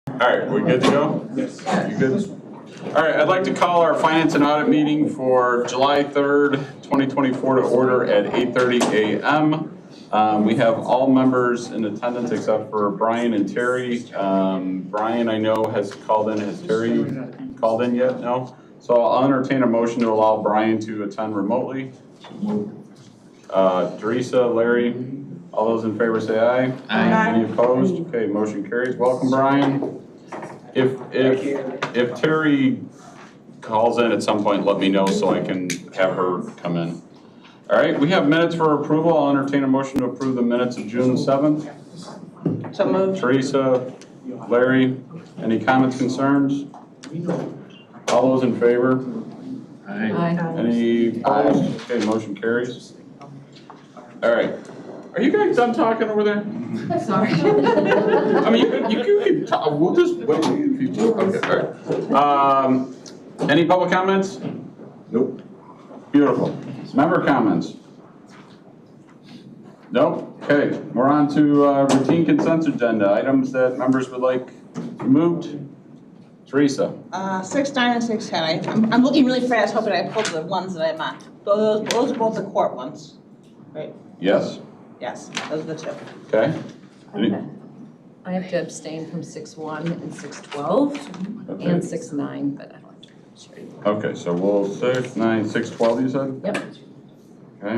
All right, we good to go? Yes. You good? All right, I'd like to call our Finance and Audit meeting for July 3rd, 2024 to order at 8:30 a.m. We have all members in attendance except for Brian and Terry. Brian, I know, has called in. Has Terry called in yet? No? So I'll entertain a motion to allow Brian to attend remotely. Teresa, Larry, all those in favor say aye. Aye. Any opposed? Okay, motion carries. Welcome, Brian. If Terry calls in at some point, let me know so I can have her come in. All right, we have minutes for approval. I'll entertain a motion to approve the minutes of June 7th. So moved. Teresa, Larry, any comments, concerns? All those in favor? Aye. Any opposed? Okay, motion carries. All right. Are you guys done talking over there? Sorry. I mean, you can talk. We'll just wait. Okay, all right. Any public comments? Nope. Beautiful. Member comments? Nope. Okay, we're on to routine consent agenda. Items that members would like removed. Teresa? 6, 9, and 6, 10. I'm looking really fast, hoping I pulled the ones that I meant. Those are both the court ones, right? Yes. Yes, those are the two. Okay. Any- I have to abstain from 6-1 and 6-12 Okay. and 6-9, but I don't have to share you. Okay, so we'll 6, 9, 6, 12, you said? Yep. Okay.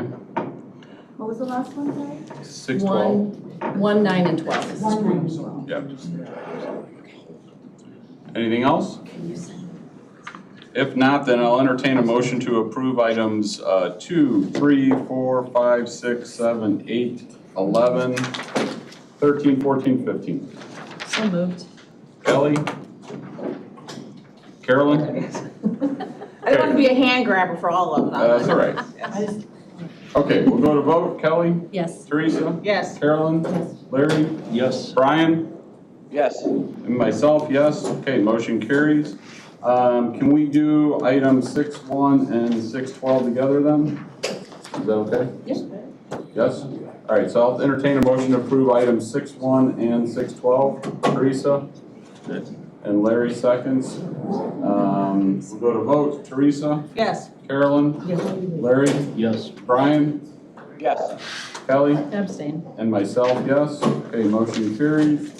What was the last one, sorry? 6, 12. 1, 9, and 12. 1, 9, and 12. Yep. Anything else? If not, then I'll entertain a motion to approve items 2, 3, 4, 5, 6, 7, 8, 11, 13, 14, 15. So moved. Kelly? Carolyn? I don't want to be a hand grabber for all of them. That's all right. Okay, we'll go to vote. Kelly? Yes. Teresa? Yes. Carolyn? Larry? Yes. Brian? Yes. And myself, yes. Okay, motion carries. Can we do items 6-1 and 6-12 together then? Is that okay? Yes. Yes? All right, so I'll entertain a motion to approve items 6-1 and 6-12. Teresa? And Larry seconds. We'll go to vote. Teresa? Yes. Carolyn? Larry? Yes. Brian? Yes. Kelly? Abstain. And myself, yes. Okay, motion carries.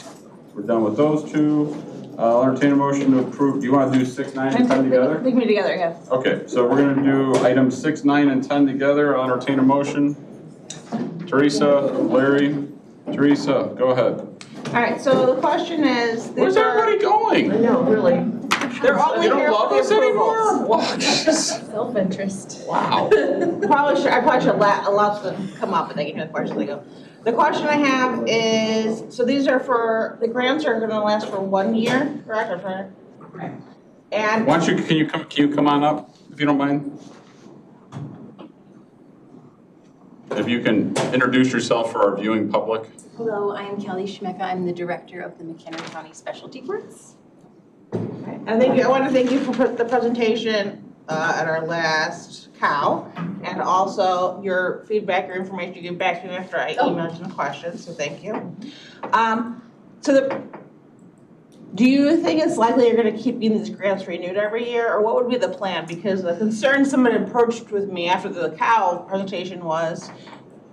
We're done with those two. I'll entertain a motion to approve. Do you want to do 6, 9, and 10 together? Take me together, yeah. Okay, so we're going to do items 6, 9, and 10 together. I'll entertain a motion. Teresa, Larry, Teresa, go ahead. All right, so the question is. Where's everybody going? No, really. They're only You don't here love for the us anymore? approvals. Wow, jeez. Self-interest. Wow. I probably should allow them to come up, but they can hear the question, they go. The question I have is, so these are for, the grants are gonna last for 1 year, correct? Or for- And, Why don't you, can you come on up, if you don't mind? If you can introduce yourself for our viewing public. Hello, I am Kelly Schmecka. I'm the director of the McHenry County Specialty Courts. I want to thank you for the presentation at our last COW, and also your feedback, your information you gave back to me after I emailed you the questions, so thank you. Do you think it's likely you're going to keep getting these grants renewed every year, or what would be the plan? Because the concern someone approached with me after the COW presentation was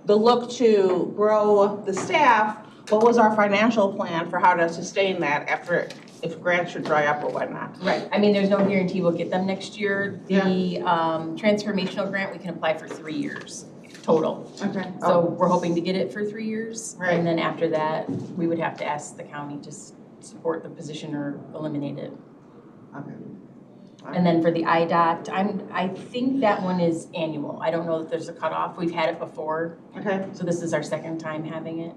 the look to grow the staff. What was our financial plan for how to sustain that after, if grants should dry up or whatnot? Right, I mean, there's no guarantee we'll get them next year. Yeah. The transformational grant, we can apply for 3 years total. Okay. So we're hoping to get it for 3 years. Right. And then after that, we would have to ask the county to support the position or eliminate it. Okay. And then for the IDOT, I think that one is annual. I don't know if there's a cutoff. We've had it before, Okay. so this is our second time having it.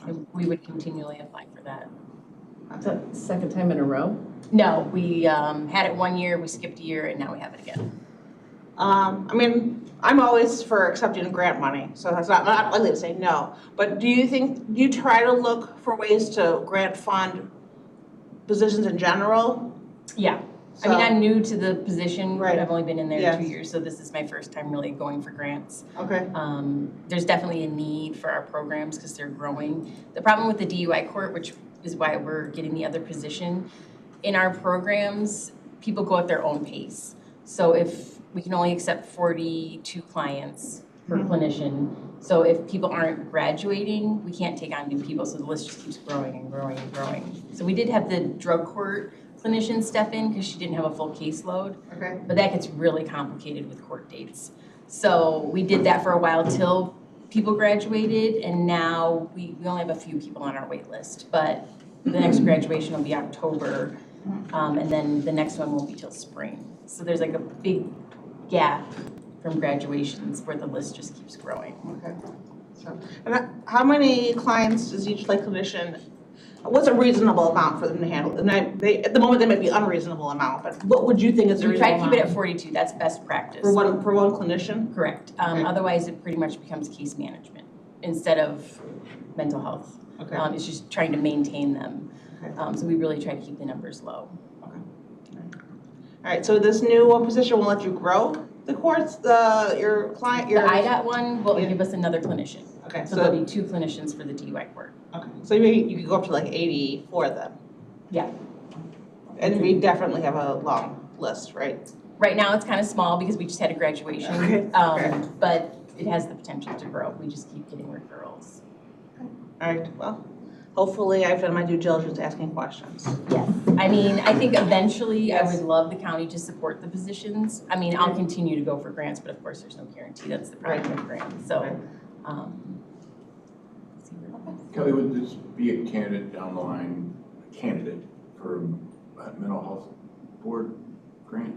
And we would continually apply for that. Is that the second time in a row? No, we had it 1 year, we skipped a year, and now we have it again. I mean, I'm always for accepting grant money, so that's not likely to say no. But do you try to look for ways to grant fund positions in general? Yeah. I So- mean, I'm new to the position. Right. I've only been in there Yes. 2 years, so this is my first time really going for grants. Okay. There's definitely a need for our programs because they're growing. The problem with the DUI court, which is why we're getting the other position. In our programs, people go at their own pace. So if we can only accept 42 clients per clinician, so if people aren't graduating, we can't take on new people, so the list just keeps growing and growing and growing. So we did have the drug court clinician step in because she didn't have a full caseload, Okay. but that gets really complicated with court dates. So we did that for a while till people graduated, and now we only have a few people on our wait list, but the next graduation will be October, and then the next one won't be till spring. So there's like a big gap from graduations where the list just keeps growing. Okay. So, and how many clients does each clinician, what's a reasonable amount for them to handle? And at the moment, they might be unreasonable amount, but what would you think is a We try reasonable to keep it amount? at 42, that's best practice. For one clinician? Correct. Okay. Otherwise, it pretty much becomes case management instead of mental health. Okay. It's just trying to maintain them. Okay. So we really try to keep the numbers low. All right, so this new position will let you grow the courts, your client, The your. IDOT one will give us another clinician. Okay, So there'll be 2 clinicians for the DUI court. okay, so you could go up to like 84 then? Yeah. And we definitely have a long list, right? Right now, it's kind of small because we just had a graduation. Okay, okay. But it has the potential to grow. We just keep getting referrals. All right, well, hopefully I've done my due diligence asking questions. Yes. I mean, I think eventually I Yes. would love the county to support the positions. I mean, I'll continue to go for grants, but of course, there's no guarantee. That's the problem with grants. So, Right. see where it goes. Kelly, would this be a candidate down the line, for a mental health board grant?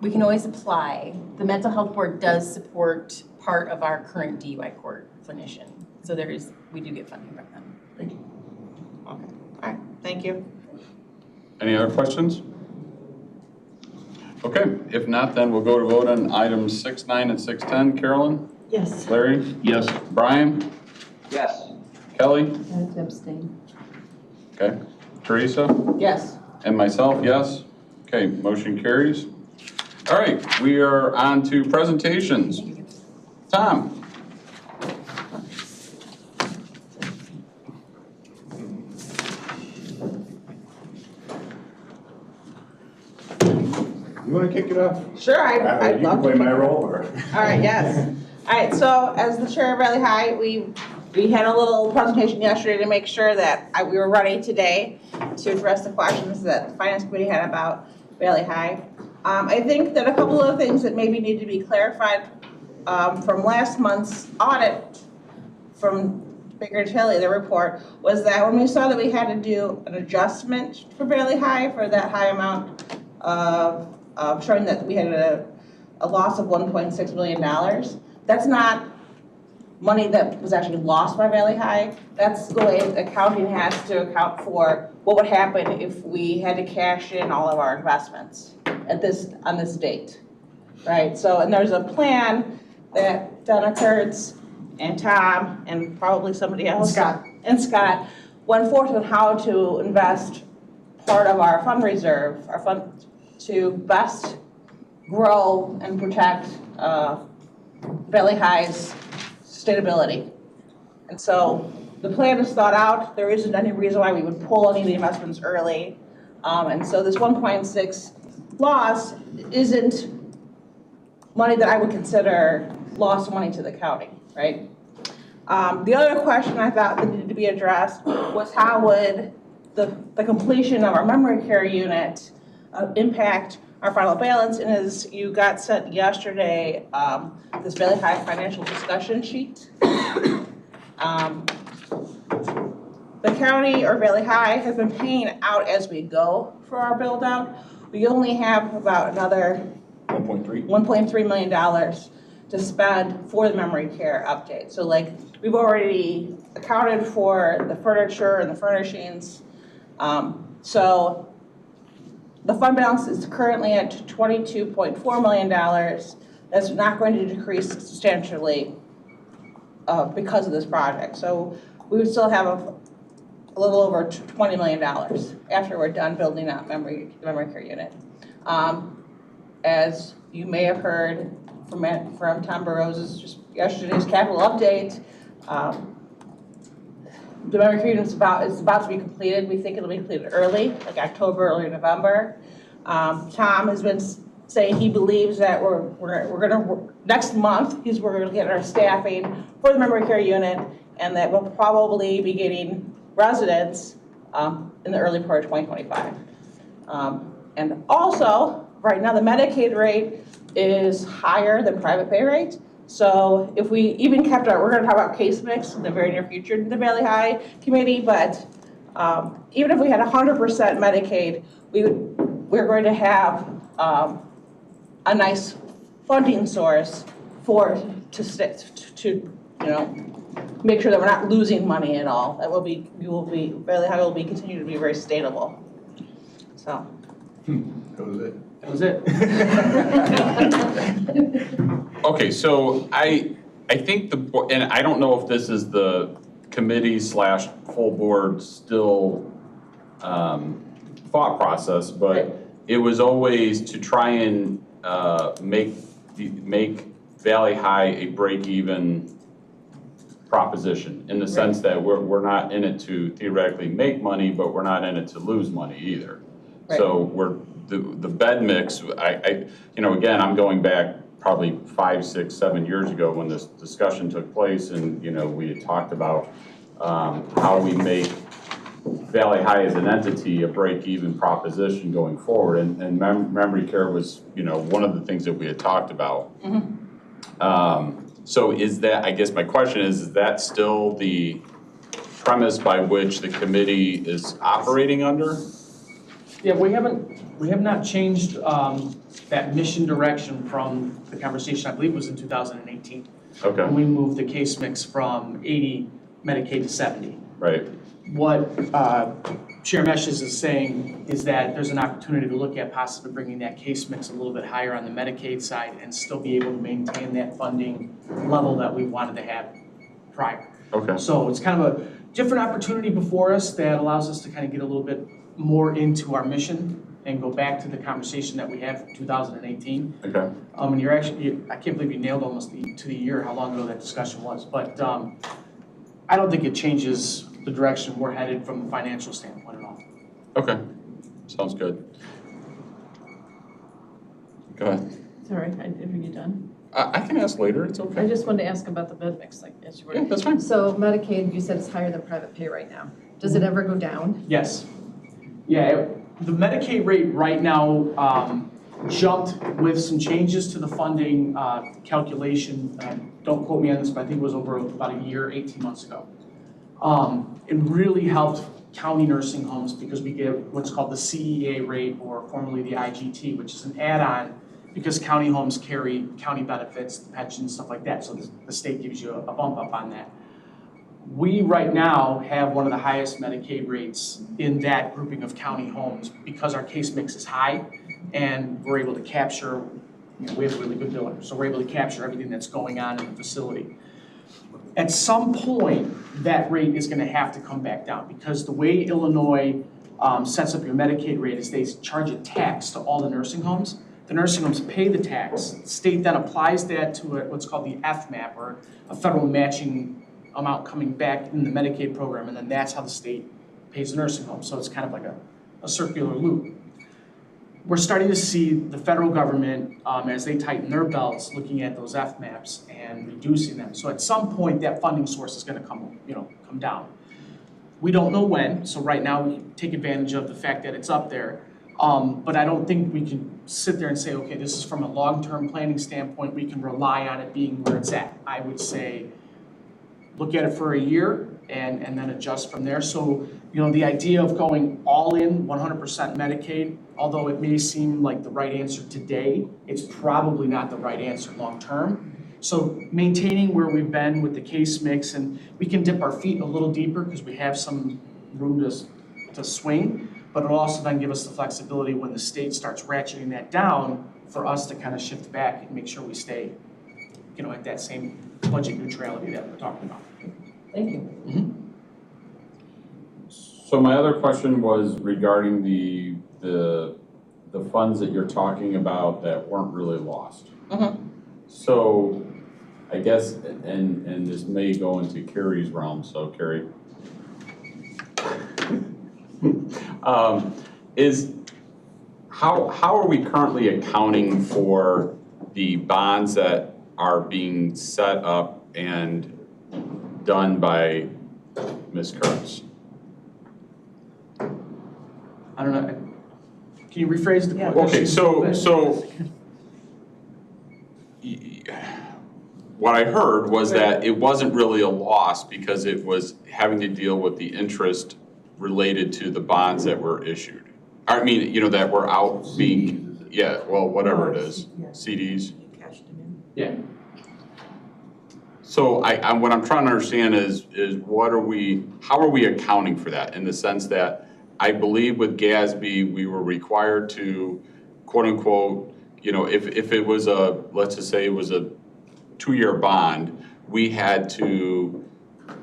We can always apply. The mental health board does support part of our current DUI court clinician. So we do get funding from them. Thank you. Okay, all right, thank you. Any other questions? Okay, if not, then we'll go to vote on items 6, 9, and 610. Carolyn? Yes. Larry? Yes. Brian? Yes. Kelly? I have to abstain. Okay. Teresa? Yes. And myself, yes. Okay, motion carries. All right, we are on to presentations. Tom? You want to kick it off? Sure, I'd You love can play to. my role, or? All right, yes. All right, so as the chair of Valley High, we had a little presentation yesterday to make sure that we were ready today to address the questions that the Finance Committee had about Valley High. I think that a couple of things that maybe need to be clarified from last month's audit from Baker Tilly, the report, was that when we saw that we had to do an adjustment for Valley High for that high amount of showing that we had a loss of $1.6 million, that's not money that was actually lost by Valley High. That's the way accounting has to account for what would happen if we had to cash in all of our investments on this date, right? So, and there's a plan that Donna Kurtz and Tom and probably somebody else, Scott, went forth on how to invest part of our fund reserve, our fund, to best grow and protect Valley High's sustainability. And so the plan is thought out. There isn't any reason why we would pull any of the investments early. And so this 1.6 loss isn't money that I would consider lost money to the county, right? The other question I thought that needed to be addressed was how would the completion of our memory care unit impact our final balance. And as you got sent yesterday, this Valley High financial discussion sheet. The county or Valley High has been paying out as we go for our build out. We only have about another 1.3 million dollars to spend for the memory care update. So like we've already accounted for the furniture and the furnishings. So the fund balance is currently at $22.4 million. That's not going to decrease substantially because of this project. So we would still have a little over $20 million after we're done building out the memory care unit. As you may have heard from Tom Burrows' just yesterday's capital update, the memory care unit is about to be completed. We think it'll be completed early, like October, early November. Tom has been saying he believes that we're gonna, next month, we're gonna get our staffing for the memory care unit, and that we'll probably be getting residents in the early part of 2025. And also, right now, the Medicaid rate is higher than private pay rate. So if we even kept we're gonna talk about case mix in the very near future in the Valley High Committee, but even if we had 100% Medicaid, we're going to have a nice funding source to make sure that we're not losing money at all. That Valley High will continue to be very sustainable. So. That was it. That was it. Okay, so I think and I don't know if this is the committee / full board still thought process, but it was always to try and make Valley High a break-even proposition, in the sense that we're not in it to theoretically make money, but we're not in it to lose money either. Right. So the bed mix, again, I'm going back probably 5, 6, 7 years ago when this discussion took place, and we had talked about how we make Valley High as an entity a break-even proposition going forward, and memory care was one of the things that we had talked about. Mm-hmm. So is that, I guess my question is that still the premise by which the committee is operating under? Yeah, we have not changed that mission direction from the conversation, I believe was in 2018. Okay. When we moved the case mix from 80 Medicaid to 70. Right. What Chair Meshes is saying is that there's an opportunity to look at possibly bringing that case mix a little bit higher on the Medicaid side and still be able to maintain that funding level that we wanted to have prior. Okay. So it's kind of a different opportunity before us that allows us to kind of get a little bit more into our mission and go back to the conversation that we had from 2018. Okay. And you're actually, I can't believe you nailed almost to the year how long ago that discussion was, but I don't think it changes the direction we're headed from a financial standpoint at all. Okay, sounds good. Go ahead. Sorry, are you done? I can ask later, it's okay. I just wanted to ask about the bed mix, as you were. Yeah, that's fine. So Medicaid, you said it's higher than private pay right now. Does it ever go down? Yes. Yeah, the Medicaid rate right now jumped with some changes to the funding calculation. Don't quote me on this, but I think it was over about a year, 18 months ago. It really helped county nursing homes because we get what's called the CEA rate, or formerly the IGT, which is an add-on because county homes carry county benefits, pensions, stuff like that. So the state gives you a bump up on that. We right now have one of the highest Medicaid rates in that grouping of county homes because our case mix is high and we're able to capture, we have a really good biller, so we're able to capture everything that's going on in the facility. At some point, that rate is going to have to come back down because the way Illinois sets up your Medicaid rate is they charge a tax to all the nursing homes. The nursing homes pay the tax. The state then applies that to what's called the FMAP, or a federal matching amount coming back in the Medicaid program, and then that's how the state pays the nursing home. So it's kind of like a circular loop. We're starting to see the federal government, as they tighten their belts, looking at those FMAPs and reducing them. So at some point, that funding source is going to come down. We don't know when, so right now we take advantage of the fact that it's up there. But I don't think we can sit there and say, okay, this is from a long-term planning standpoint, we can rely on it being where it's at. I would say, look at it for a year and then adjust from there. So, the idea of going all in 100% Medicaid, although it may seem like the right answer today, it's probably not the right answer long-term. So maintaining where we've been with the case mix, and we can dip our feet a little deeper because we have some room to swing, but it'll also then give us the flexibility when the state starts ratcheting that down for us to kind of shift back and make sure we stay, at that same budget neutrality that we're talking about. Thank you. Mm-hmm. So my other question was regarding the funds that you're talking about that weren't really lost. Mm-hmm. So I guess, and this may go into Carrie's realm, so Carrie, Is how are we currently accounting for the bonds that are being set up and done by Ms. Kurtz? I don't know. Can you rephrase the question? Okay, so what I heard was that it wasn't really a loss because it was having to deal with the interest related to the bonds that were issued. I mean, that were out being, yeah, well, whatever it is, CDs. Yeah. So what I'm trying to understand is how are we accounting for that in the sense that I believe with GASB, we were required to, quote unquote, if it was let's just say it was a 2-year bond, we had to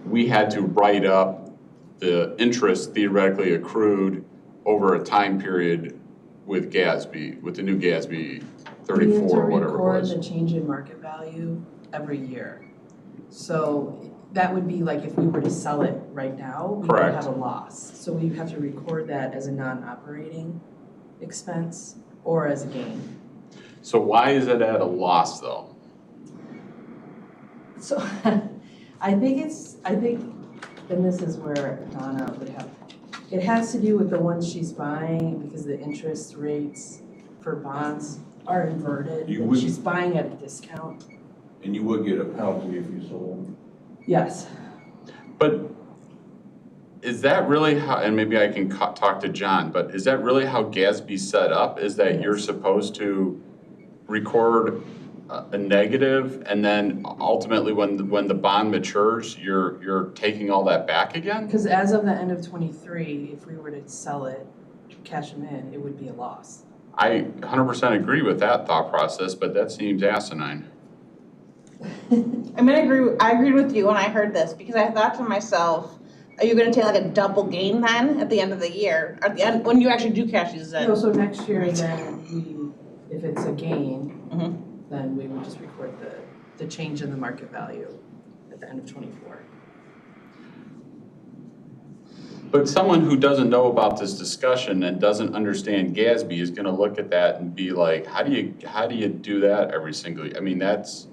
write up the interest theoretically accrued over a time period with GASB, with the new GASB 34 or whatever it was. We have to record the change in market value every year. So that would be like if we were to sell it right now, we would Correct. have a loss. So we have to record that as a non-operating expense or as a gain. So why is it at a loss though? So I think, and this is where Donna would have, it has to do with the ones she's buying because the interest rates for bonds are inverted. She's buying at a discount. And you would get a penalty if you sold. Yes. But is that really how, and maybe I can talk to John, but is that really how GASB's set up? Is that you're supposed to record a negative and then ultimately when the bond matures, you're taking all that back again? Because as of the end of '23, if we were to sell it, cash them in, it would be a loss. I 100% agree with that thought process, but that seems asinine. I agreed with you when I heard this because I thought to myself, are you going to take like a double gain then at the end of the year? Or at the end, when you actually do cash these in? No, so next year then if it's a gain, then we would just record the change in the market value at the end of '24. But someone who doesn't know about this discussion and doesn't understand GASB is going to look at that and be like, how do you do that every single year? I mean, that's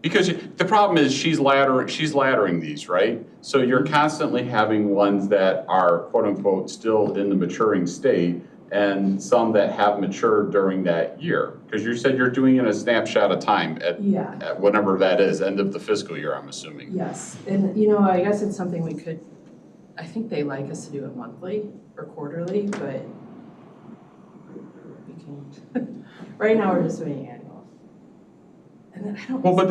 because the problem is she's laddering these, right? So you're constantly having ones that are quote unquote still in the maturing state and some that have matured during that year. Because you said you're doing it a snapshot of time at whatever that is, end of the fiscal year, I'm assuming. Yes, and I guess it's something we could, I think they like us to do it monthly or quarterly, but we can, right now we're just doing annual. And then I don't. Well, but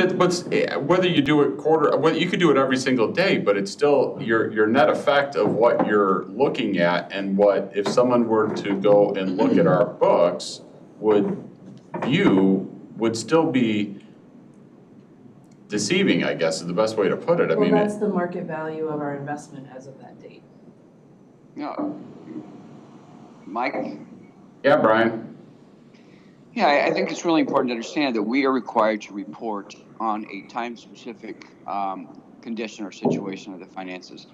whether you do it you could do it every single day, but it's still your net effect of what you're looking at and what if someone were to go and look at our books would still be deceiving, I guess is the best way to put it. I Well, mean, that's the market value of our investment as of that date. Yeah. Mike? Yeah, Brian. Yeah, I think it's really important to understand that we are required to report on a time-specific condition or situation of the finances.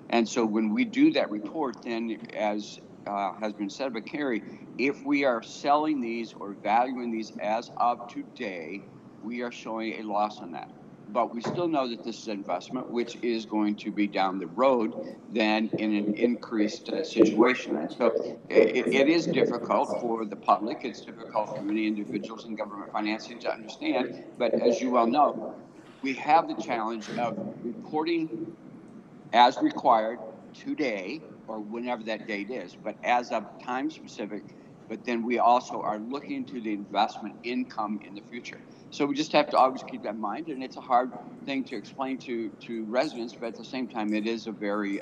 And so when we do that report, then as has been said by Carrie, if we are selling these or valuing these as of today, we are showing a loss on that. But we still know that this is an investment, which is going to be down the road then in an increased situation. And so it is difficult for the public. It's difficult for many individuals in government financing to understand. But as you well know, we have the challenge of reporting as required today or whenever that date is, but as of time specific. But then we also are looking to the investment income in the future. So we just have to always keep that in mind, and it's a hard thing to explain to residents, but at the same time, it is a very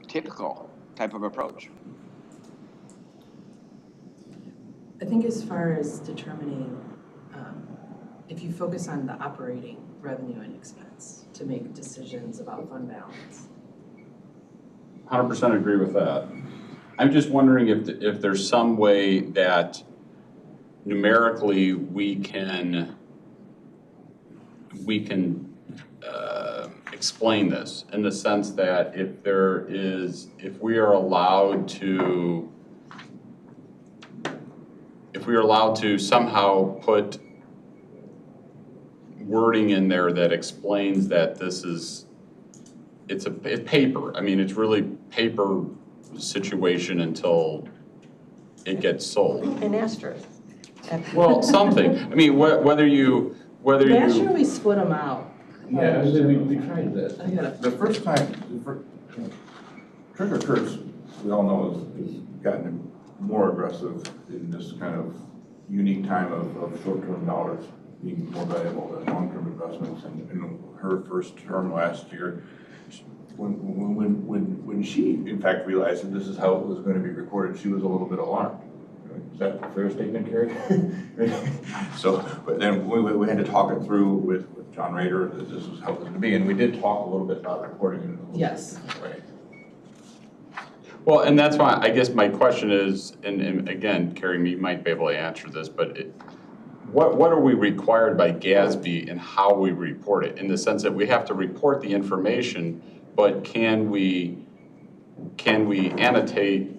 typical type of approach. I think as far as determining, if you focus on the operating revenue and expense to make decisions about fund balance. 100% agree with that. I'm just wondering if there's some way that numerically we can explain this in the sense that if we are allowed to somehow put wording in there that explains that it's paper. I mean, it's really paper situation until it gets sold. An asterisk. Well, something. I mean, whether you. Last year we split them out. Yeah, we tried this. I gotta- The first time, Treasurer Kurtz, we all know, has gotten more aggressive in this kind of unique time of short-term dollars being more valuable than long-term investments. And in her first term last year, when she in fact realized that this is how it was going to be recorded, she was a little bit alarmed. Is that a fair statement, Carrie? So, but then we had to talk it through with John Rader, that this was how it was going to be, and we did talk a little bit about recording it in a little Yes. different way. Well, and that's why I guess my question is, and again, Carrie, you might be able to answer this, but what are we required by GASB and how we report it? In the sense that we have to report the information, but can we annotate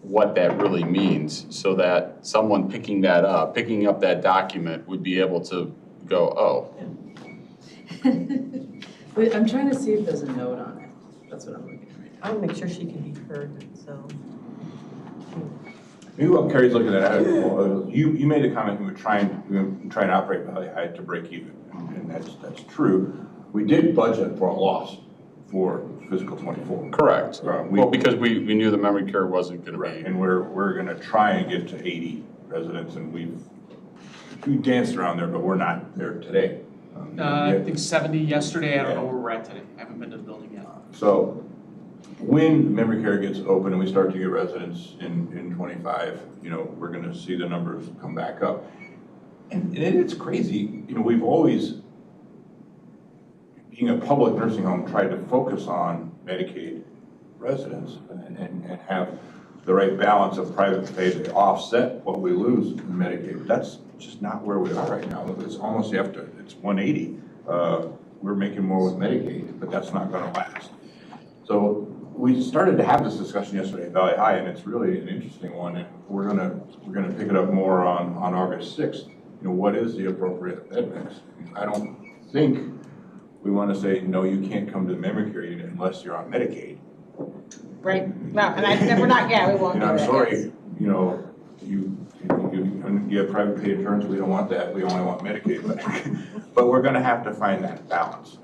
what that really means so that someone picking up that document would be able to go, oh. Wait, I'm trying to see if there's a note on it. That's what I'm looking at right now. I want to make sure she can be heard, so. Maybe what Carrie's looking at, you made a comment, we were trying to operate Valley High to break even, and that's true. We did budget for a loss for fiscal 24. Correct. Well, because we knew the memory care wasn't going to Right, be. and we're going to try and get to 80 residents, and we danced around there, but we're not there today. I think 70 yesterday, I don't know where we're at today, I haven't been to the building yet. So when memory care gets open and we start to get residents in 25, we're going to see the numbers come back up. And it's crazy, we've always, being a public nursing home, tried to focus on Medicaid residents and have the right balance of private pay to offset what we lose in Medicaid. But that's just not where we are right now. It's almost it's 180. We're making more with Medicaid, but that's not going to last. So we started to have this discussion yesterday at Valley High, and it's really an interesting one. And we're gonna pick it up more on August 6th. What is the appropriate bed mix? I don't think we want to say, no, you can't come to the memory care unit unless you're on Medicaid. Right, no, and we're not, yeah, we won't do that. I'm sorry, yes. you have private pay insurance, we don't want that, we only want Medicaid, but we're gonna have to find that balance,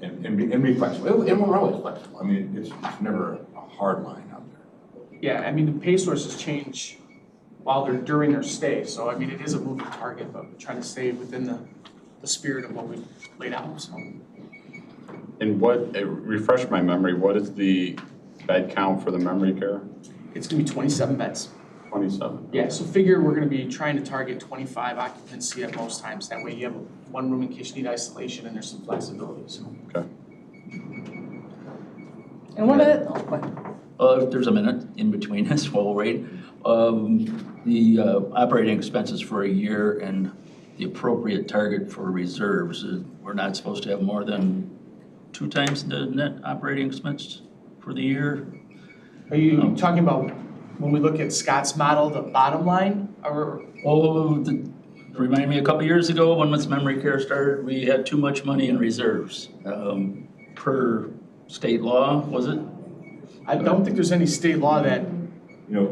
and be flexible, and we're always flexible. I mean, it's never a hard line out there. Yeah, I mean, the pay sources change while they're during their stay, so I mean, it is a moving target, but we're trying to stay within the spirit of what we laid out, so. And refresh my memory, what is the bed count for the memory care? It's gonna be 27 beds. 27. Yeah, so figure we're gonna be trying to target 25 occupancy at most times. That way you have one room in case you need isolation and there's some flexibility, so. Okay. And what are, If there's a minute in between us, we'll wait. The operating expenses for a year and the appropriate target for reserves, we're not supposed to have more than 2 times the net operating expense for the year? Are you talking about when we look at Scott's model, the bottom line, or? Remind me, a couple years ago when this memory care started, we had too much money in reserves. Per state law, was it? I don't think there's any state law that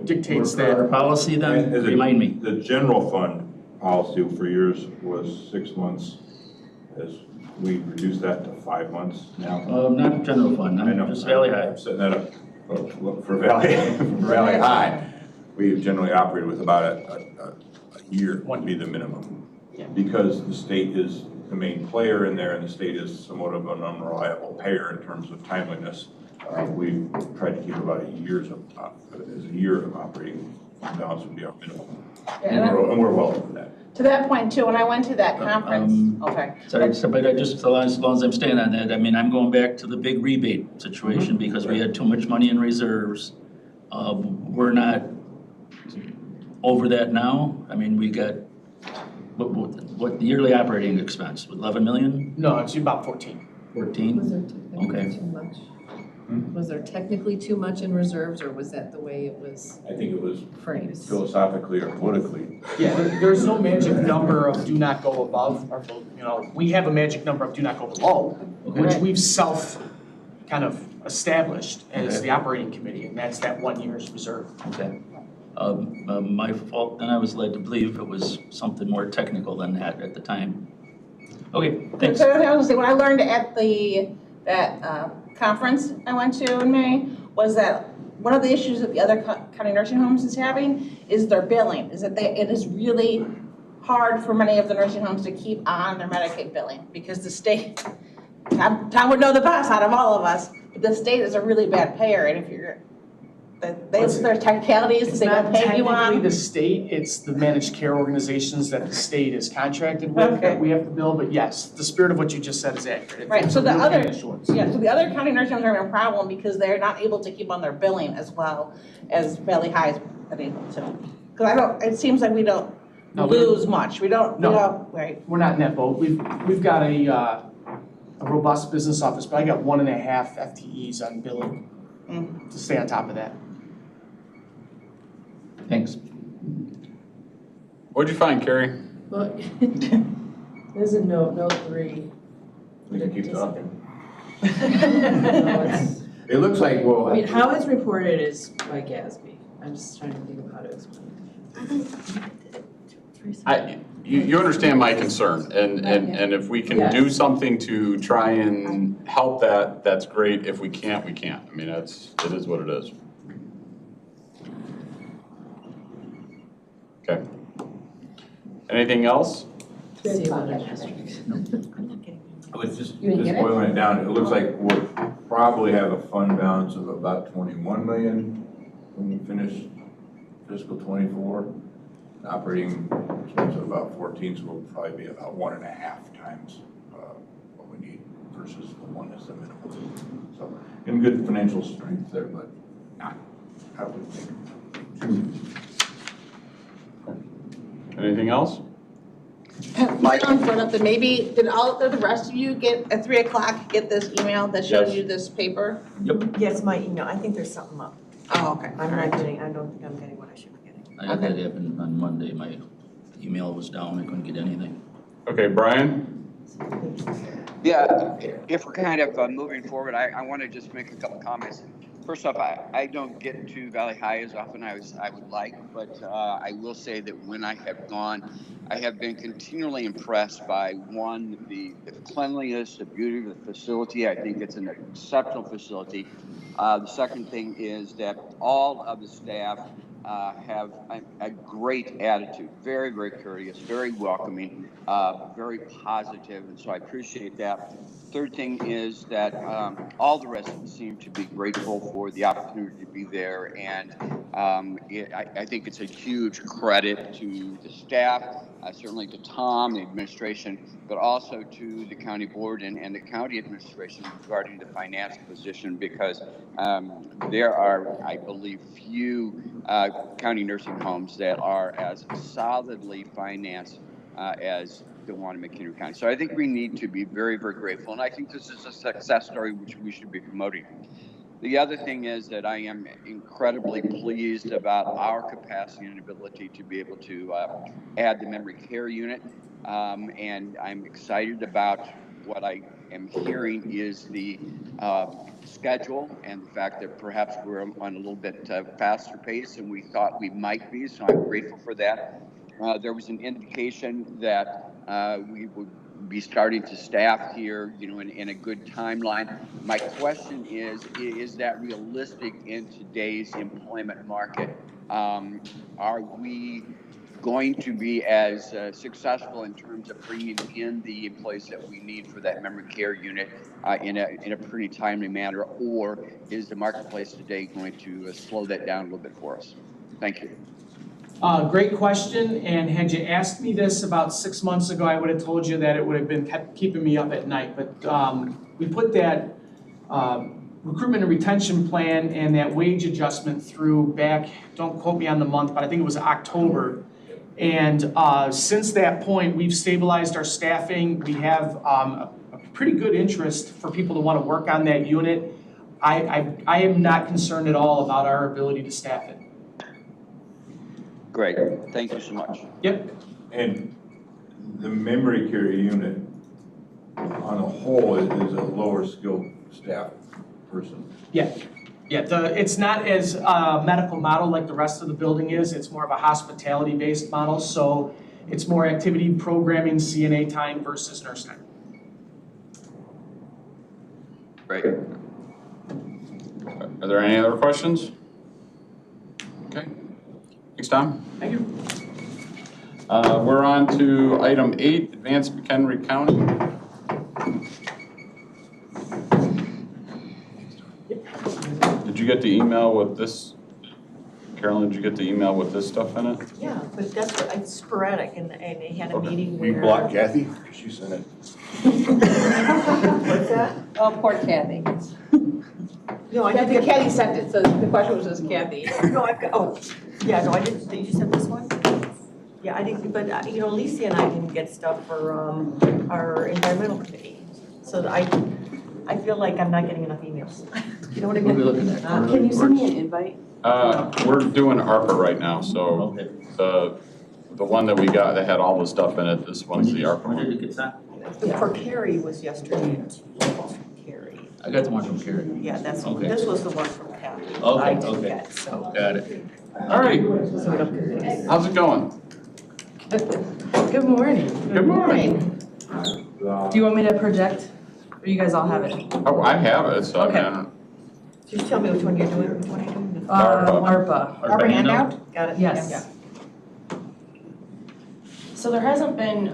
dictates Our that. policy then, remind me. The general fund policy for years was 6 months. As we reduced that to 5 months now. Not general fund, I know. just Valley High. I'm setting that up. For Valley High, we've generally operated with about a year would be the minimum. Yeah. Because the state is the main player in there and the state is somewhat of an unreliable payer in terms of timeliness. We've tried to keep about a year of operating balance would be our minimum. And we're well over that. to that point too, when I went to that conference, Sorry, but as long as I'm staying on that, I mean, I'm going back to the big rebate situation because we had too much money in reserves. We're not over that now. I mean, we got, what the yearly operating expense, 11 million? No, it's about 14. 14? Was there technically Okay. too much? Hmm? Was there technically too much in reserves, or was that the way it was I think it was framed? philosophically or politically. Yeah, there's no magic number of do not go above, or, we have a magic number of do not go below, which we've kind of established as the operating committee, and that's that 1 year's reserve. Okay. My fault, then I was led to believe it was something more technical than that at the time. Okay, thanks. So I was gonna say, what I learned at that conference I went to in May was that one of the issues that the other county nursing homes is having is their billing, is that it is really hard for many of the nursing homes to keep on their Medicaid billing because the state, Tom would know the best out of all of us, but the state is a really bad payer, and if you're, there's technicalities that they don't pay you It's not technically on. the state, it's the managed care organizations that the state is contracted with Okay. that we have to bill, but yes, the spirit of what you just said is accurate. Right, It's so a the real other- pain in the shorts. Yeah, so the other county nursing homes are having a problem because they're not able to keep on their billing as well as Valley High is able to. Because it seems like we don't No, we don't- lose much, we don't, right. We're not in that boat. We've got a robust business office, but I got 1.5 FTEs on billing to stay on top of that. Thanks. What'd you find, Carrie? Well, there's a note 3. We can keep talking. No, it's- It looks like, well. I mean, how it's reported is by GASB. I'm just trying to think of how to explain it. You understand my concern, and if we can do something to try and help that, that's great. If we can't, we can't. I mean, it is what it is. Okay. Anything else? See what it is. I was just boiling it down, it looks like we'll probably have a fund balance of about 21 million when we finish fiscal 24. Operating expense of about 14, so we'll probably be about 1.5 times what we need versus the one that's the minimum. So, in good financial strength there, but not, I would think. Anything else? Mike brought up that maybe, did the rest of you get, at 3 o'clock, get this email that shows Yes. you this paper? Yep. Yes, my email, I think there's something up. Oh, okay. I don't think I'm getting what I should be getting. I had that happen on Monday. My email was down. I couldn't get anything. Okay, Brian? Yeah, if we're kind of moving forward, I want to just make a couple comments. First off, I don't get to Valley High as often as I would like, but I will say that when I have gone, I have been continually impressed by, one, the cleanliness, the beauty of the facility. I think it's an exceptional facility. The second thing is that all of the staff have a great attitude, very, very courteous, very welcoming, very positive, and so I appreciate that. Third thing is that all the residents seem to be grateful for the opportunity to be there, and I think it's a huge credit to the staff, certainly to Tom, the administration, but also to the county board and the county administration regarding the finance position, because there are, I believe, few county nursing homes that are as solidly financed as the one in McHenry County. So I think we need to be very, very grateful, and I think this is a success story which we should be promoting. The other thing is that I am incredibly pleased about our capacity and ability to be able to add the memory care unit, and I'm excited about what I am hearing is the schedule and the fact that perhaps we're on a little bit faster pace than we thought we might be, so I'm grateful for that. There was an indication that we would be starting to staff here, in a good timeline. My question is that realistic in today's employment market? Are we going to be as successful in terms of bringing in the employees that we need for that memory care unit in a pretty timely manner, or is the marketplace today going to slow that down a little bit for us? Thank you. Great question, and had you asked me this about 6 months ago, I would have told you that it would have been keeping me up at night, but we put that recruitment and retention plan and that wage adjustment through back, don't quote me on the month, but I think it was October. And since that point, we've stabilized our staffing. We have a pretty good interest for people to want to work on that unit. I am not concerned at all about our ability to staff it. Great, thank you so much. Yep. And the memory care unit on a whole is a lower skilled staff person. Yeah, it's not as medical model like the rest of the building is. It's more of a hospitality-based model, so it's more activity programming, CNA time versus nurse time. Great. Are there any other questions? Okay. Thanks, Tom. Thank you. We're on to item 8, Advanced McHenry County. Did you get the email with this? Carolyn, did you get the email with this stuff in it? Yeah, but that's what, it's sporadic, and they had a Okay. meeting We where. blocked Kathy, she sent it. What's that? Oh, poor Kathy. No, I didn't get. Kathy sent it, so the question was just Kathy. No, I've got, oh, yeah, no, I didn't, did you send this one? Yeah, I didn't, but, Lisa and I didn't get stuff for, our environmental committee. So I feel like I'm not getting enough emails. You know what I What are we mean? looking at? Can you send me an invite? We're doing ARPA right now, so Okay. the one that we got that had all the stuff in it, this one's the ARPA When did one. it get sent? For Carrie was yesterday, Carrie. I got the one from Carrie. Yeah, that's, Okay. this was the one from Kathy. Okay, I didn't okay. get, so. Got it. All right, So we don't confuse. how's it going? Good morning. Good morning. Do you want me to project? Or you guys all have it? Oh, I have it, so I Okay. don't. Just tell me which one you're doing, which one are you doing? ARPA. Arbor handout? Got it? Yes. Yeah. So there hasn't been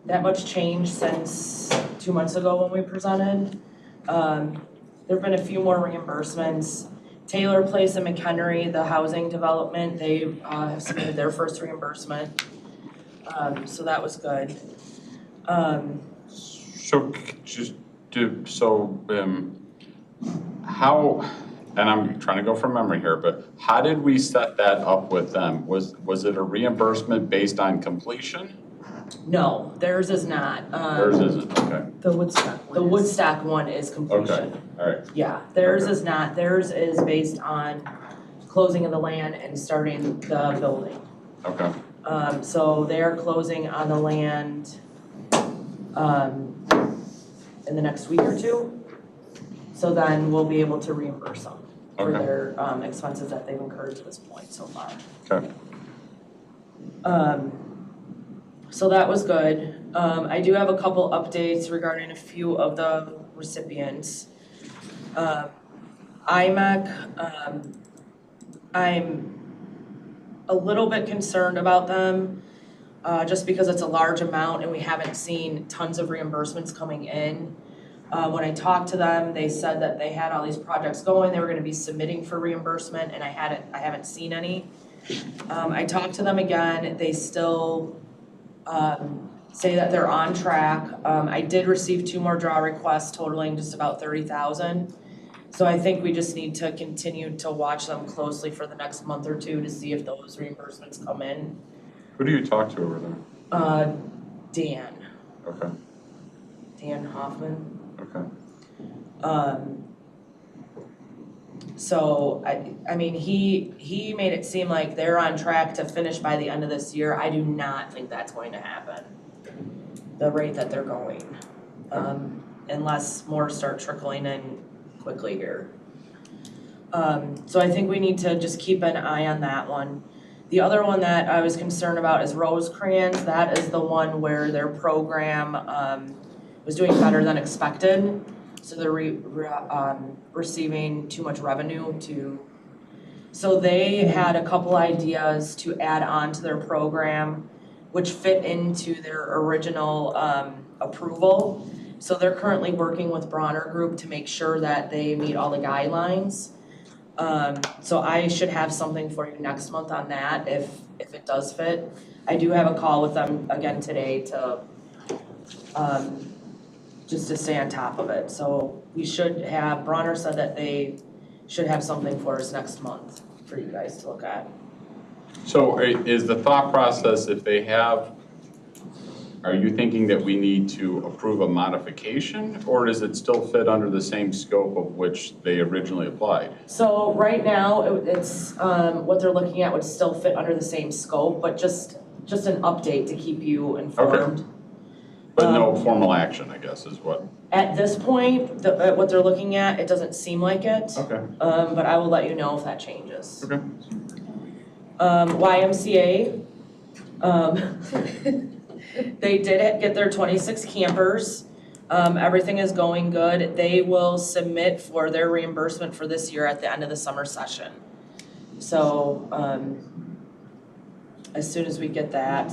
that much change since 2 months ago when we presented. There've been a few more reimbursements. Taylor Place and McHenry, the housing development, they have submitted their first reimbursement. So that was good. So just how, and I'm trying to go from memory here, but how did we set that up with them? Was it a reimbursement based on completion? No, theirs is not. Theirs isn't, okay, The Woodstock one. The Woodstock one is completion. okay, all right, Yeah, theirs is not. Theirs is based on closing of the land and starting the building. okay, So they're closing on the land, in the next week or two. So then we'll be able to reimburse them for Okay. their, expenses that they've incurred to this point so far. okay. So that was good. I do have a couple updates regarding a few of the recipients. IMEC, I'm a little bit concerned about them, just because it's a large amount and we haven't seen tons of reimbursements coming in. When I talked to them, they said that they had all these projects going, they were gonna be submitting for reimbursement, and I haven't seen any. I talked to them again, they still say that they're on track. I did receive 2 more draw requests totaling just about 30,000. So I think we just need to continue to watch them closely for the next month or two to see if those reimbursements come in. Who do you talk to over there? Dan Hoffman. Okay. So I mean, he made it seem like they're on track to finish by the end of this year. I do not think that's going to happen, the rate that they're going, unless more start trickling in quickly here. So I think we need to just keep an eye on that one. The other one that I was concerned about is Rosecrans. That is the one where their program was doing better than expected. So they're receiving too much revenue so they had a couple ideas to add on to their program, which fit into their original approval. So they're currently working with Bronner Group to make sure that they meet all the guidelines. So I should have something for you next month on that if it does fit. I do have a call with them again today to just to stay on top of it. So we should have, Bronner said that they should have something for us next month for you guys to look at. So is the thought process, if they have Are you thinking that we need to approve a modification, or does it still fit under the same scope of which they originally applied? So right now, it's, what they're looking at would still fit under the same scope, but just an update to keep you informed. But no formal action, I guess, is what? At this point, what they're looking at, it doesn't seem like it. Okay. But I will let you know if that changes. Okay. YMCA, they did get their 26 campers. Everything is going good. They will submit for their reimbursement for this year at the end of the summer session. So, as soon as we get that.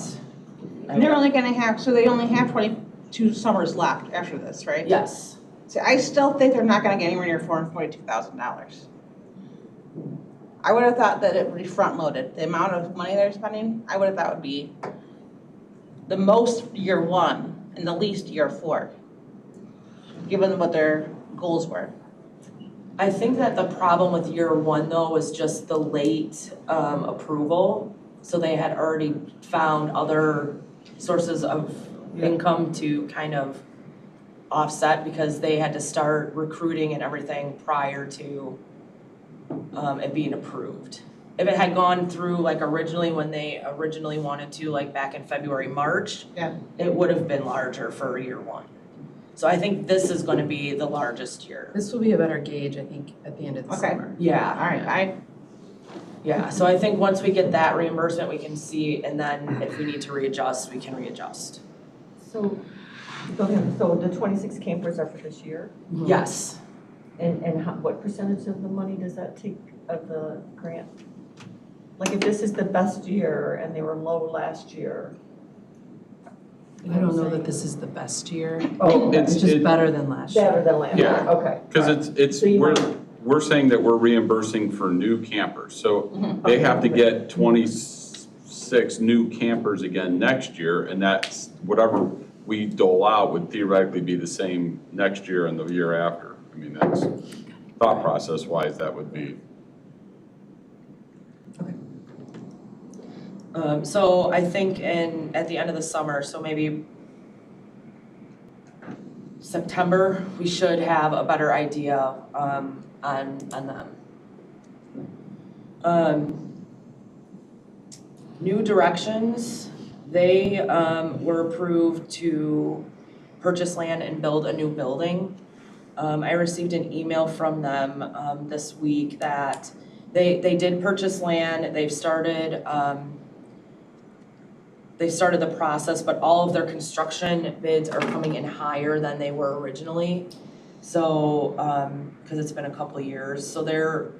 And they're only gonna have, so they only have 22 summers left after this, right? Yes. So I still think they're not gonna get anywhere near $442,000. I would have thought that it would be front-loaded. The amount of money they're spending, I would have thought would be the most year 1 and the least year 4, given what their goals were. I think that the problem with year 1 though was just the late approval. So they had already found other sources of income to kind of offset because they had to start recruiting and everything prior to it being approved. If it had gone through like originally when they originally wanted to, like back in February, March, it would have been larger for year 1. So I think this is gonna be the largest year. This will be a better gauge, I think, at the end of the Okay. summer. Yeah. All right, Yeah, so I think once we get that reimbursement, we can see, and then if we need to readjust, we can readjust. So, go ahead, so the 26 campers are for this year? Yes. And what percentage of the money does that take of the grant? Like if this is the best year and they were low last year? I don't know that this is the best year. Oh, It's just better than last year. better than last year, Yeah. okay. Because it's, So you we're saying that we're reimbursing for new campers. So they have to get 26 new campers again next year, and that's whatever we dole out would theoretically be the same next year and the year after. I mean, that's thought process wise, that would be. So I think at the end of the summer, so maybe September, we should have a better idea on them. New Directions, they were approved to purchase land and build a new building. I received an email from them this week that they did purchase land. They've started the process, but all of their construction bids are coming in higher than they were originally. So, because it's been a couple of years, so they're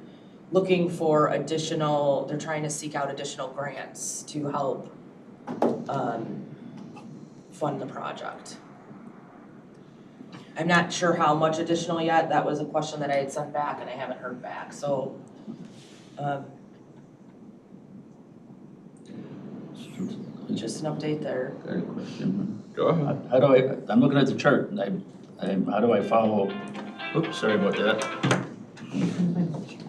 looking for they're trying to seek out additional grants to help fund the project. I'm not sure how much additional yet. That was a question that I had sent back and I haven't heard back, so. Just an update there. Got a question. Go ahead. How do I'm looking at the chart, and how do I follow, oops, sorry about that.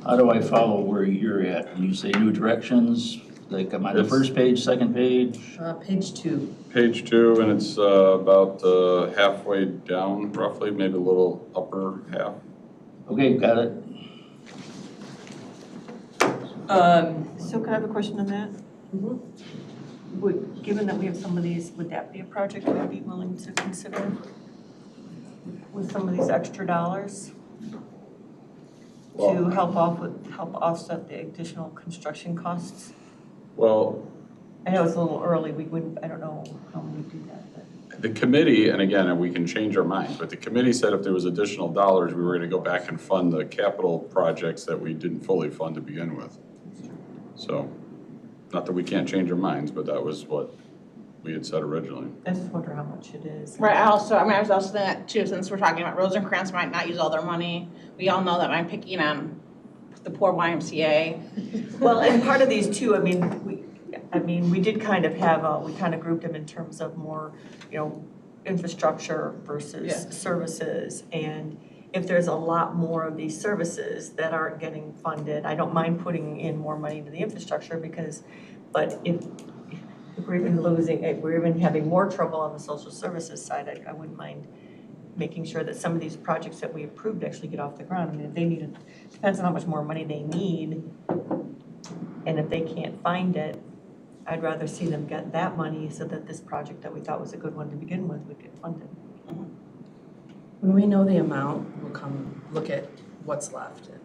How do I follow where you're at? When you say New Directions, like am I the first page, second page? Page 2. Page 2, and it's about halfway down roughly, maybe a little upper half. Okay, got it. So can I have a question on that? Given that we have some of these, would that be a project we'd be willing to consider with some of these extra dollars? To help offset the additional construction costs? Well, I know it's a little early, I don't know how we would do that, but. the committee, and again, we can change our mind, but the committee said if there was additional dollars, we were gonna go back and fund the capital projects that we didn't fully fund to begin with. So, not that we can't change our minds, but that was what we had said originally. I just wonder how much it is. Right, I was also thinking that too, since we're talking about Rosencrantz might not use all their money. We all know that I'm picking on the poor YMCA. Well, and part of these too, we did kind of we kind of grouped them in terms of more, infrastructure versus services. And if there's a lot more of these services that aren't getting funded, I don't mind putting in more money into the infrastructure but if we're even losing, if we're even having more trouble on the social services side, I wouldn't mind making sure that some of these projects that we approved actually get off the ground. I mean, if they need, depends on how much more money they need. And if they can't find it, I'd rather see them get that money so that this project that we thought was a good one to begin with would get funded. When we know the amount, we'll come look at what's left and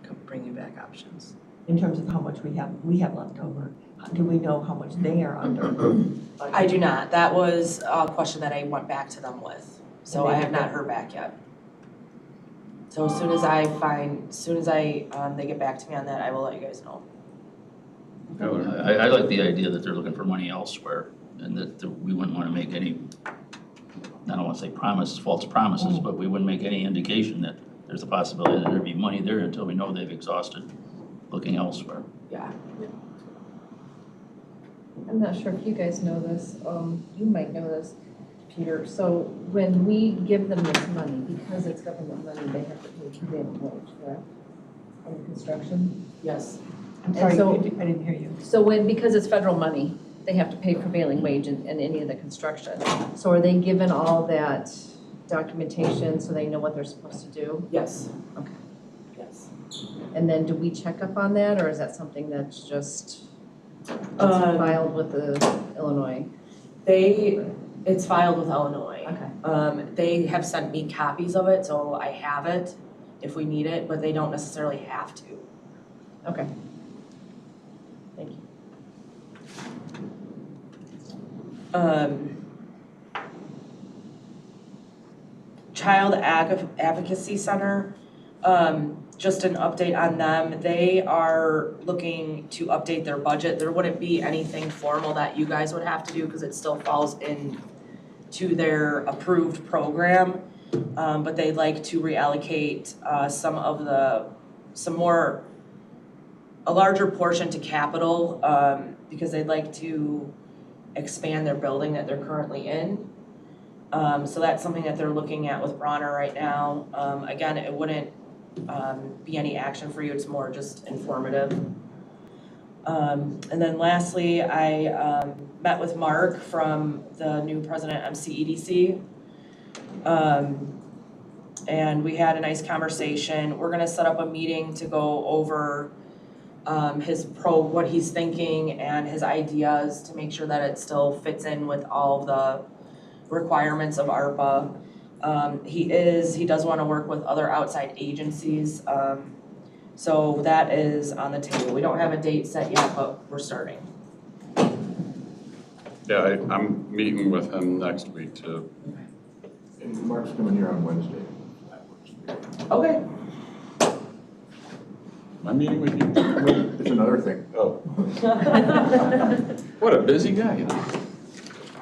come bring you back options. In terms of how much we have left over. Do we know how much they are under? I do not. That was a question that I went back to them with. So I have not heard back yet. So as soon as they get back to me on that, I will let you guys know. I like the idea that they're looking for money elsewhere, and that we wouldn't want to make any, I don't want to say promises, false promises, but we wouldn't make any indication that there's a possibility that there'd be money there until we know they've exhausted looking elsewhere. Yeah. I'm not sure if you guys know this, you might know this, Peter. So when we give them this money, because it's government money, they have to pay prevailing wage, correct? On construction? Yes. I'm sorry, so- I didn't hear you. So because it's federal money, they have to pay prevailing wage in any of the construction. So are they given all that documentation so they know what they're supposed to do? Yes. Okay. Yes. And then do we check up on that, or is that something that's just filed with the Illinois? It's filed with Illinois. Okay. They have sent me copies of it, so I have it if we need it, but they don't necessarily have to. Okay. Thank you. Child Advocacy Center, just an update on them. They are looking to update their budget. There wouldn't be anything formal that you guys would have to do because it still falls into their approved program. But they'd like to reallocate a larger portion to capital because they'd like to expand their building that they're currently in. So that's something that they're looking at with Bronner right now. Again, it wouldn't be any action for you, it's more just informative. And then lastly, I met with Mark from the new president of CEDC. And we had a nice conversation. We're gonna set up a meeting to go over what he's thinking and his ideas to make sure that it still fits in with all the requirements of ARPA. He does want to work with other outside agencies. So that is on the table. We don't have a date set yet, but we're starting. Yeah, I'm meeting with him next week too. And Mark's coming here on Wednesday. Okay. Am I meeting with you? It's another thing. Oh. What a busy guy, you know.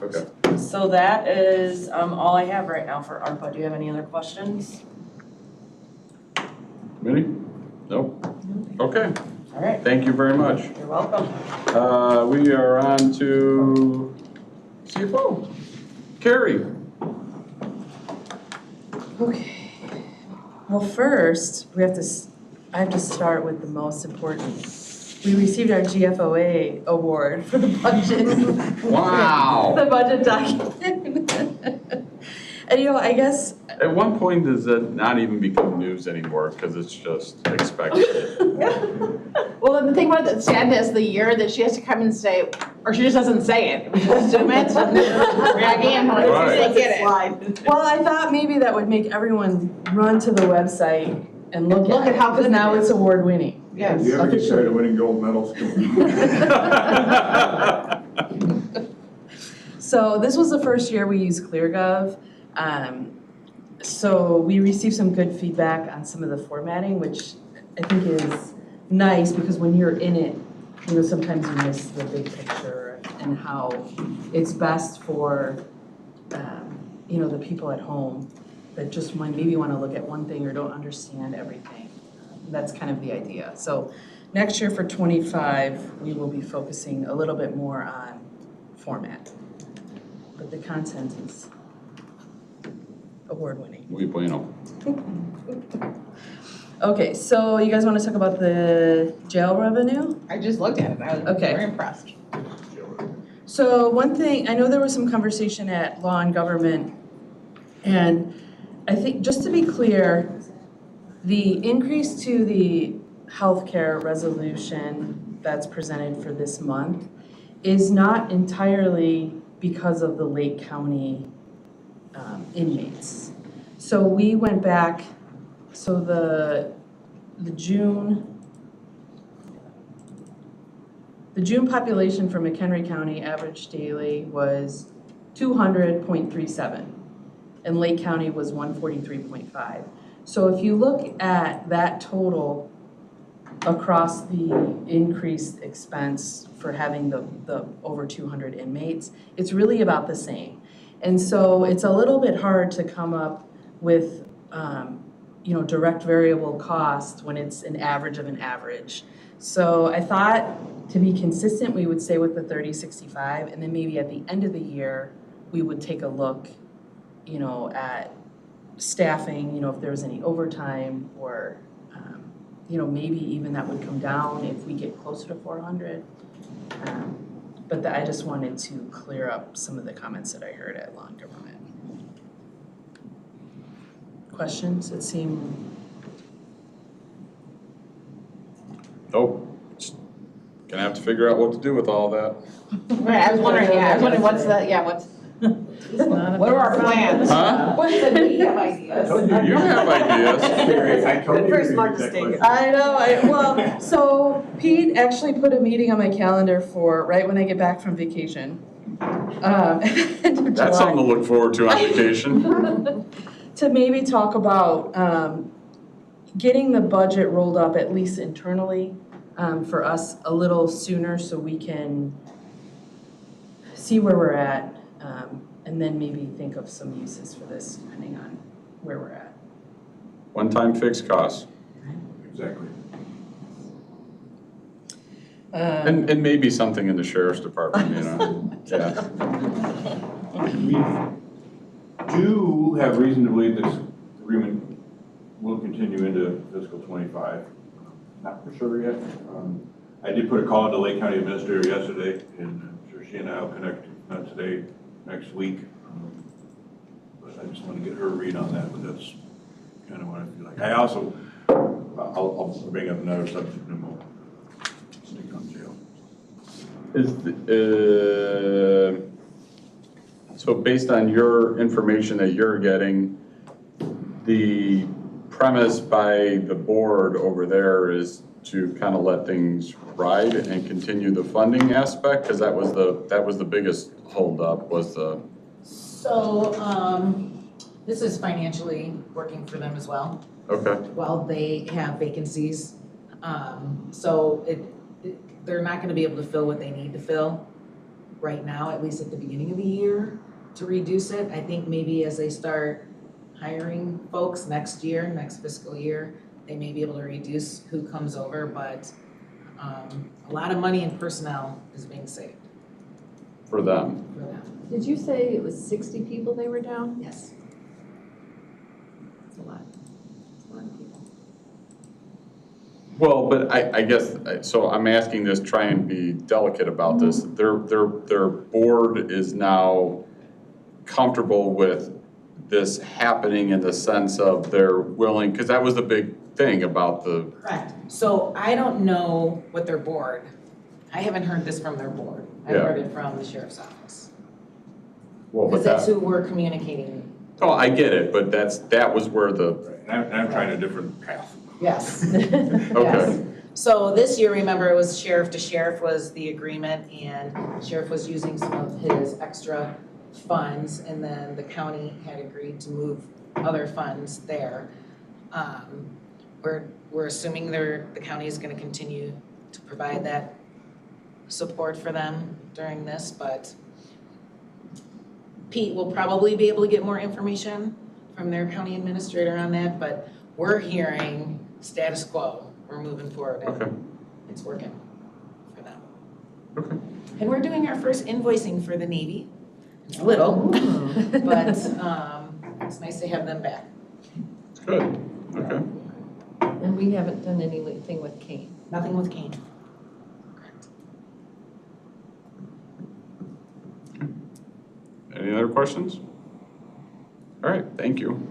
Okay. So that is all I have right now for ARPA. Do you have any other questions? Minnie? Nope. Okay. All right. Thank you very much. You're welcome. We are on to CFO. Carrie. Okay. Well, first, I have to start with the most important. We received our GFOA award for the budget. Wow. The budget document. And I guess. At one point, does that not even become news anymore because it's just expected? Well, the thing about the sadness of the year that she has to come and say, or she just doesn't say it. We just assume it. Drag in, like, Right. they get it. Well, I thought maybe that would make everyone run to the website and look at how good because now it is. it's award winning. Yes. You ever get tired of winning gold medals? So this was the first year we used ClearGov. So we received some good feedback on some of the formatting, which I think is nice because when you're in it, sometimes you miss the big picture and how it's best for, the people at home that just maybe want to look at one thing or don't understand everything. That's kind of the idea. So next year for 25, we will be focusing a little bit more on format. But the content is award-winning. Muy bueno. Okay, so you guys want to talk about the jail revenue? I just looked at it. I was Okay. very impressed. So one thing, I know there was some conversation at Law and Government, and I think, just to be clear, the increase to the healthcare resolution that's presented for this month is not entirely because of the Lake County inmates. So we went back, so the June population for McHenry County average daily was 200.37, and Lake County was 143.5. So if you look at that total across the increased expense for having the over 200 inmates, it's really about the same. And so it's a little bit hard to come up with, direct variable cost when it's an average of an average. So I thought, to be consistent, we would stay with the 3065, and then maybe at the end of the year, we would take a look, at staffing, if there was any overtime, or, maybe even that would come down if we get closer to 400. But I just wanted to clear up some of the comments that I heard at Law and Government. Questions that seem? Nope. Just gonna have to figure out what to do with all that. Right, I was wondering what's what are our plans? Huh? What's the, we have ideas. You have ideas. Very smart to stay here. I know, so Pete actually put a meeting on my calendar for right when I get back from vacation. That's something to look forward to on vacation. To maybe talk about getting the budget rolled up, at least internally, for us a little sooner so we can see where we're at, and then maybe think of some uses for this depending on where we're at. One-time fixed costs. Exactly. And maybe something in the sheriff's department, yeah. We do have reason to believe this agreement will continue into fiscal '25. Not for sure yet. I did put a call to Lake County Administrator yesterday, and I'm sure she and I will connect, not today, next week. But I just want to get her read on that, but that's kind of what I feel like. I also, I'll bring up another subject and we'll stick on jail. So based on your information that you're getting, the premise by the board over there is to kind of let things ride and continue the funding aspect? Because that was the biggest holdup, was the. So, this is financially working for them as well. Okay. While they have vacancies. So they're not gonna be able to fill what they need to fill right now, at least at the beginning of the year, to reduce it. I think maybe as they start hiring folks next year, next fiscal year, they may be able to reduce who comes over, but a lot of money in personnel is being saved For them. for them. Did you say it was 60 people they were down? Yes. It's a lot. It's a lot of people. Well, but I guess, so I'm asking this, try and be delicate about this. Their board is now comfortable with this happening in the sense of they're willing, because that was the big thing about the. Correct. So I don't know what their board, I haven't heard this from their board. I've Yeah. heard it from the sheriff's office. Well, but Because that's that, who we're communicating. oh, I get it, but that was where the, And I'm trying a different path. Yes. okay. Yes. So this year, remember, it was sheriff to sheriff was the agreement, and sheriff was using some of his extra funds, and then the county had agreed to move other funds there. We're assuming the county is gonna continue to provide that support for them during this, but Pete will probably be able to get more information from their county administrator on that, but we're hearing status quo. We're moving forward Okay. and it's working for them. Okay. And we're doing our first invoicing for the Navy. It's little, but it's nice to have them back. Good, okay. And we haven't done anything with Kane. Nothing with Kane. Correct. questions? All right, thank you.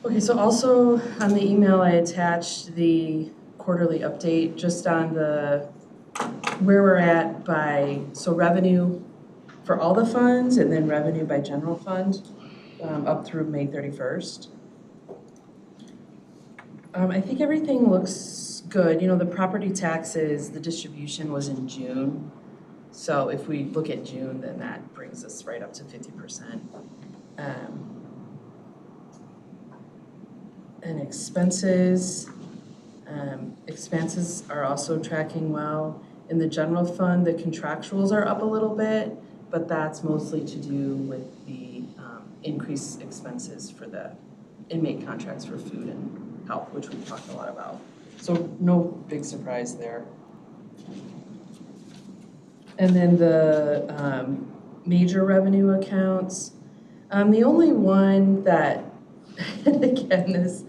Okay, so also on the email, I attached the quarterly update just on where we're at by, so revenue for all the funds and then revenue by general fund up through May 31st. I think everything looks good. You know, the property taxes, the distribution was in June. So if we look at June, then that brings us right up to 50%. And expenses are also tracking well. In the general fund, the contractuals are up a little bit, but that's mostly to do with the increased expenses for the inmate contracts for food and health, which we've talked a lot about. So no big surprise there. And then the major revenue accounts, the only one that, and again, this,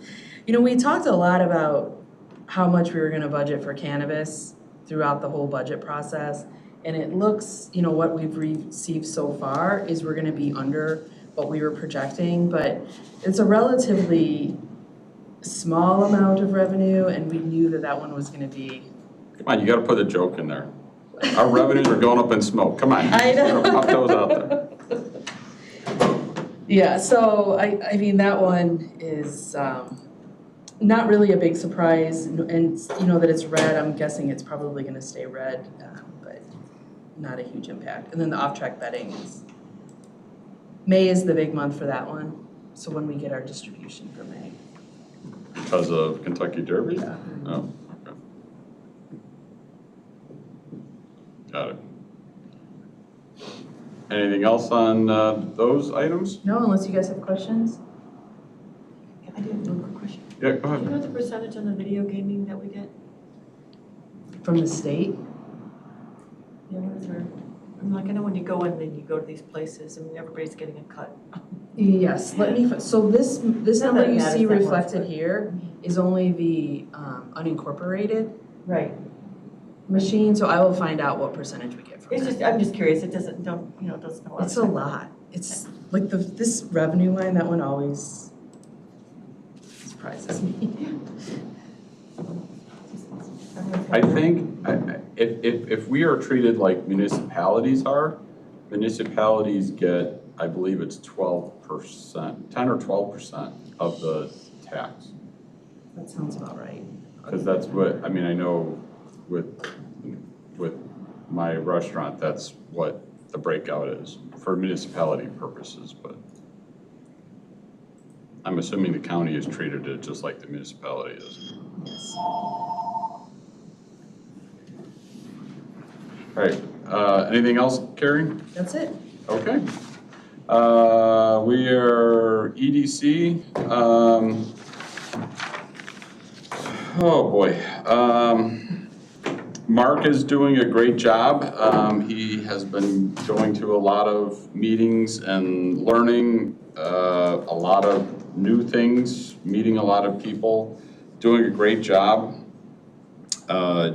you know, we talked a lot about how much we were gonna budget for cannabis throughout the whole budget process. And it looks, you know, what we've received so far is we're gonna be under what we were projecting, but it's a relatively small amount of revenue, and we knew that that one was gonna be. Come on, you gotta put a joke in there. Our revenues are going up in smoke, come on. I know. Pop those out there. Yeah, so I mean, that one is not really a big surprise, and you know that it's red, I'm guessing it's probably gonna stay red, but not a huge impact. And then the off-track betting is, May is the big month for that one, so when we get our distribution for May. Because of Kentucky Derby? Yeah. Oh, okay. Got it. Anything else on those items? No, unless you guys have questions? I do have one quick question. Yeah, go Do you ahead. know the percentage on the video gaming that we get? From the state? Yeah, what is our, I'm like, I know when you go in, then you go to these places, and everybody's getting a cut. Yes, let me, so this Not number that it you matters see that much, reflected but- here is only the unincorporated Right. machine, so I will find out what percentage we get from It's that. just, I'm just curious, it doesn't, don't, you know, it doesn't. It's a lot. It's like this revenue line, that one always surprises me. I think if we are treated like municipalities are, municipalities get, I believe it's 12%, 10 or 12% of the tax. That sounds about right. Because that's what, I mean, I know with my restaurant, that's what the breakout is for municipality purposes, but I'm assuming the county has treated it just like the municipality is. Yes. All right, anything else, Carrie? That's it. Okay. We are EDC. Oh boy. Mark is doing a great job. He has been going to a lot of meetings and learning a lot of new things, meeting a lot of people, doing a great job.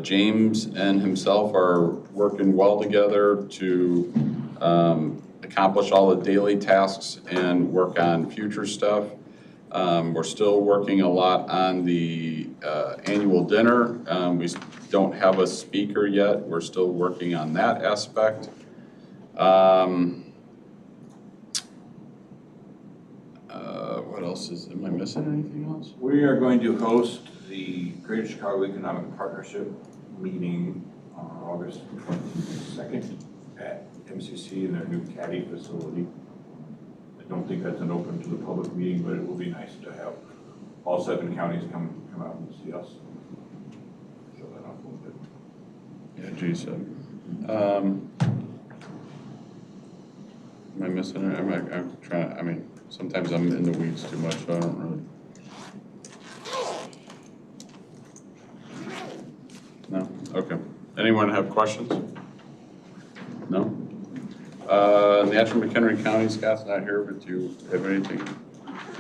James and himself are working well together to accomplish all the daily tasks and work on future stuff. We're still working a lot on the annual dinner. We don't have a speaker yet. We're still working on that aspect. What else is, am I missing anything else? We are going to host the Greater Chicago Economic Partnership meeting on August 22nd at MCC in their new Caddy facility. I don't think that's an open to the public meeting, but it will be nice to have all 7 counties come out and see us. Show that off a little bit. Yeah, geez. Am I missing it? I'm trying, I mean, sometimes I'm in the weeds too much, so I don't really. No? Okay. Anyone have questions? No? The Adjournment McHenry County, Scott's not here, but do you have anything?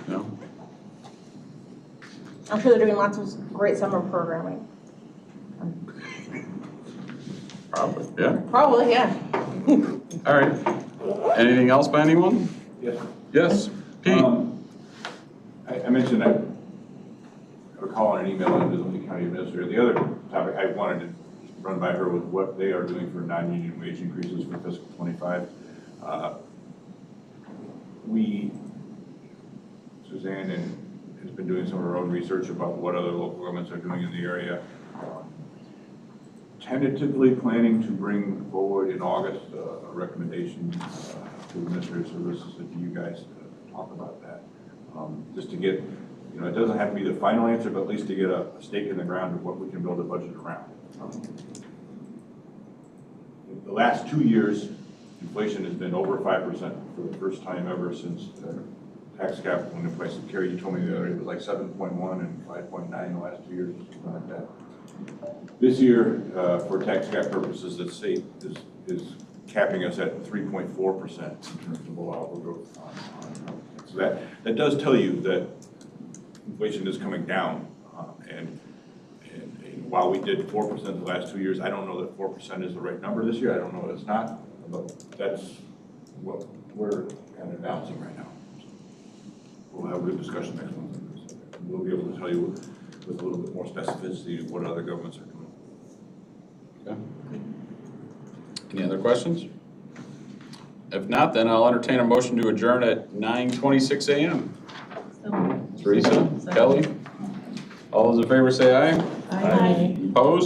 No? I'm sure they're doing lots of great summer programming. Probably, yeah. Probably, yeah. All right. Anything else by anyone? Yes. Yes, Pete? I mentioned I a call and an email into the county administrator. The other topic I wanted to run by her was what they are doing for non-union wage increases for fiscal '25. Suzanne has been doing some of her own research about what other local governments are doing in the area. Tentatively planning to bring forward in August a recommendation to administrative services and to you guys to talk about that. Just to get, it doesn't have to be the final answer, but at least to get a stake in the ground of what we can build a budget around. The last 2 years, inflation has been over 5% for the first time ever since the tax cap went into place. Carrie, you told me the other day it was like 7.1 and 5.9 the last 2 years, something like that. This year, for tax cap purposes, the state is capping us at 3.4% in terms of allowable growth. So that does tell you that inflation is coming down, and while we did 4% the last 2 years, I don't know that 4% is the right number this year. I don't know that it's not, but that's what we're kind of balancing right now. We'll have a good discussion next month. We'll be able to tell you with a little bit more specificity what other governments are doing. Okay. Any other questions? If not, then I'll entertain a motion to adjourn at 9:26 a.m. Teresa, Kelly, all those in favor say aye. Aye. Opposed?